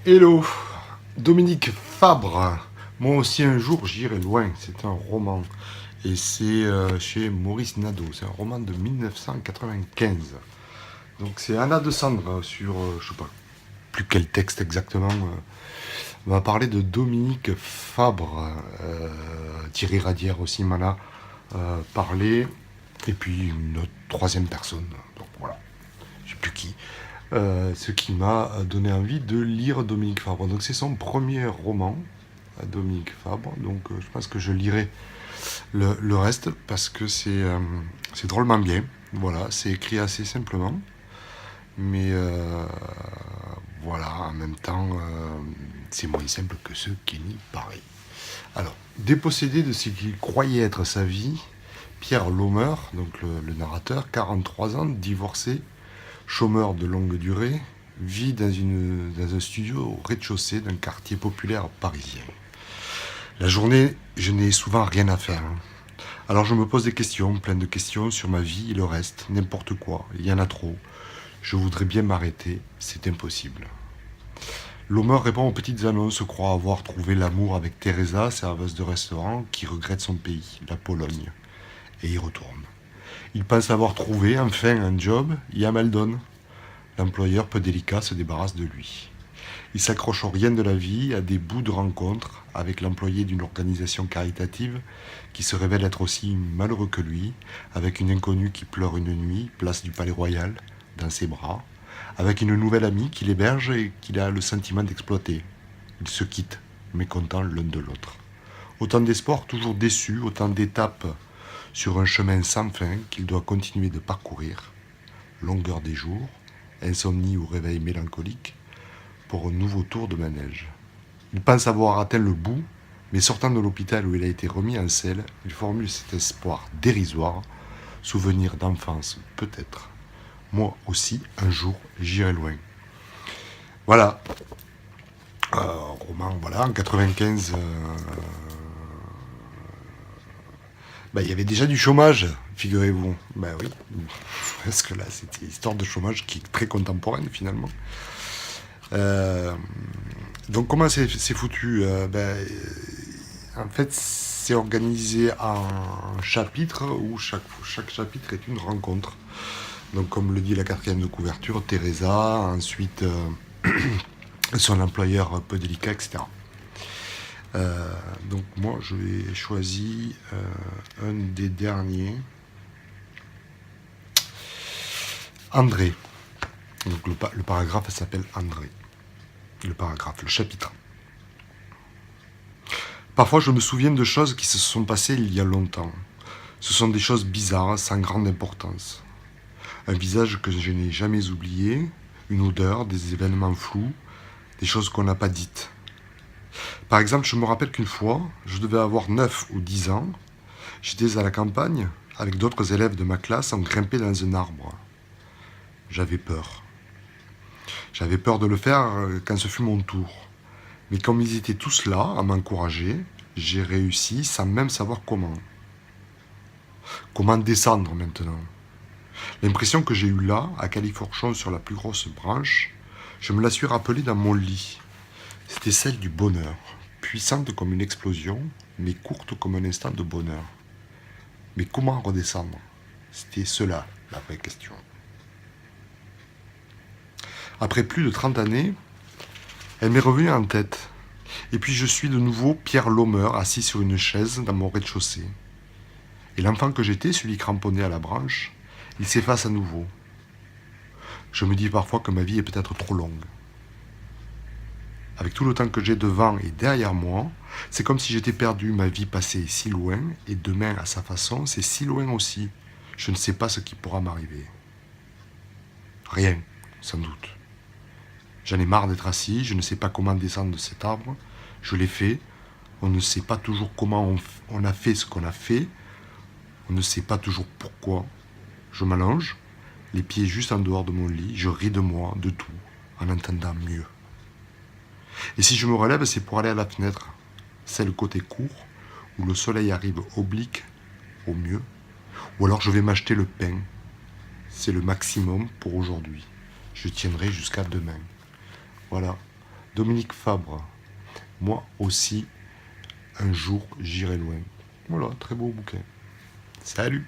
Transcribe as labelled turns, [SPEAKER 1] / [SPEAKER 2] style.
[SPEAKER 1] Hello, Dominique Fabre. Moi aussi un jour j'irai loin. C'est un roman et c'est chez Maurice Nadeau. C'est un roman de 1995. Donc c'est Anna de Sandre sur, je sais pas plus quel texte exactement. On va parler de Dominique Fabre. Thierry Radière aussi m'en a parlé. Et puis une autre troisième personne. Donc voilà, je sais plus qui. Ce qui m'a donné envie de lire Dominique Fabre. Donc c'est son premier roman, Dominique Fabre. Donc je pense que je lirai le reste parce que c'est drôlement bien. Voilà, c'est écrit assez simplement. Mais voilà, en même temps, c'est moins simple que ce qui n'y paraît. Alors, dépossédé de ce qu'il croyait être sa vie, Pierre Laumer, donc le narrateur, 43 ans, divorcé, chômeur de longue durée, vit dans un studio au rez-de-chaussée d'un quartier populaire parisien. La journée, je n'ai souvent rien à faire. Alors je me pose des questions, plein de questions sur ma vie et le reste, n'importe quoi, il y en a trop. Je voudrais bien m'arrêter, c'est impossible. L'Homer répond aux petites annonces, croit avoir trouvé l'amour avec Teresa, serveuse de restaurant, qui regrette son pays, la Pologne, et y retourne. Il pense avoir trouvé enfin un job, et à Maldon. L'employeur peu délicat se débarrasse de lui. Il s'accroche au rien de la vie, à des bouts de rencontre avec l'employé d'une organisation caritative qui se révèle être aussi malheureux que lui, avec une inconnue qui pleure une nuit, place du Palais Royal, dans ses bras, avec une nouvelle amie qui l'héberge et qu'il a le sentiment d'exploiter. Ils se quittent, mécontents l'un de l'autre. Autant d'espoirs toujours déçus, autant d'étapes sur un chemin sans fin qu'il doit continuer de parcourir. Longueur des jours, insomnie ou réveil mélancolique, pour un nouveau tour de manège. Il pense avoir atteint le bout, mais sortant de l'hôpital où il a été remis en selle, il formule cet espoir dérisoire, souvenir d'enfance peut-être. Moi aussi, un jour, j'irai loin. Voilà, roman, voilà, en 95, il y avait déjà du chômage, figurez-vous. Ben oui, parce que là, c'était une histoire de chômage qui est très contemporaine finalement. Euh, donc comment c'est foutu en fait, c'est organisé en chapitres où chaque chapitre est une rencontre. Donc comme le dit la quatrième de couverture, Teresa, ensuite son employeur peu délicat, etc. Donc moi je vais choisi un des derniers, André. Donc le paragraphe s'appelle André. Le paragraphe, le chapitre. Parfois je me souviens de choses qui se sont passées il y a longtemps. Ce sont des choses bizarres, sans grande importance. Un visage que je n'ai jamais oublié, une odeur, des événements flous, des choses qu'on n'a pas dites. Par exemple, je me rappelle qu'une fois, je devais avoir 9 ou 10 ans, j'étais à la campagne, avec d'autres élèves de ma classe, on grimpait dans un arbre. J'avais peur. J'avais peur de le faire quand ce fut mon tour. Mais comme ils étaient tous là, à m'encourager, j'ai réussi sans même savoir comment. Comment descendre maintenant? L'impression que j'ai eue là, à califourchon sur la plus grosse branche, je me la suis rappelée dans mon lit. C'était celle du bonheur, puissante comme une explosion, mais courte comme un instant de bonheur. Mais comment redescendre? C'était cela, la vraie question. Après plus de 30 années, elle m'est revenue en tête. Et puis je suis de nouveau Pierre Laumer, assis sur une chaise dans mon rez-de-chaussée. Et l'enfant que j'étais, celui cramponné à la branche, il s'efface à nouveau. Je me dis parfois que ma vie est peut-être trop longue. Avec tout le temps que j'ai devant et derrière moi, c'est comme si j'étais perdu, ma vie passée si loin, et demain, à sa façon, c'est si loin aussi. Je ne sais pas ce qui pourra m'arriver. Rien, sans doute. J'en ai marre d'être assis, je ne sais pas comment descendre de cet arbre. Je l'ai fait, on ne sait pas toujours comment on a fait ce qu'on a fait, on ne sait pas toujours pourquoi. Je m'allonge, les pieds juste en dehors de mon lit, je ris de moi, de tout, en entendant mieux. Et si je me relève, c'est pour aller à la fenêtre. C'est le côté court, où le soleil arrive oblique, au mieux. Ou alors je vais m'acheter le pain. C'est le maximum pour aujourd'hui. Je tiendrai jusqu'à demain. Voilà. Dominique Fabre, moi aussi, un jour, j'irai loin. Voilà, très beau bouquin. Salut!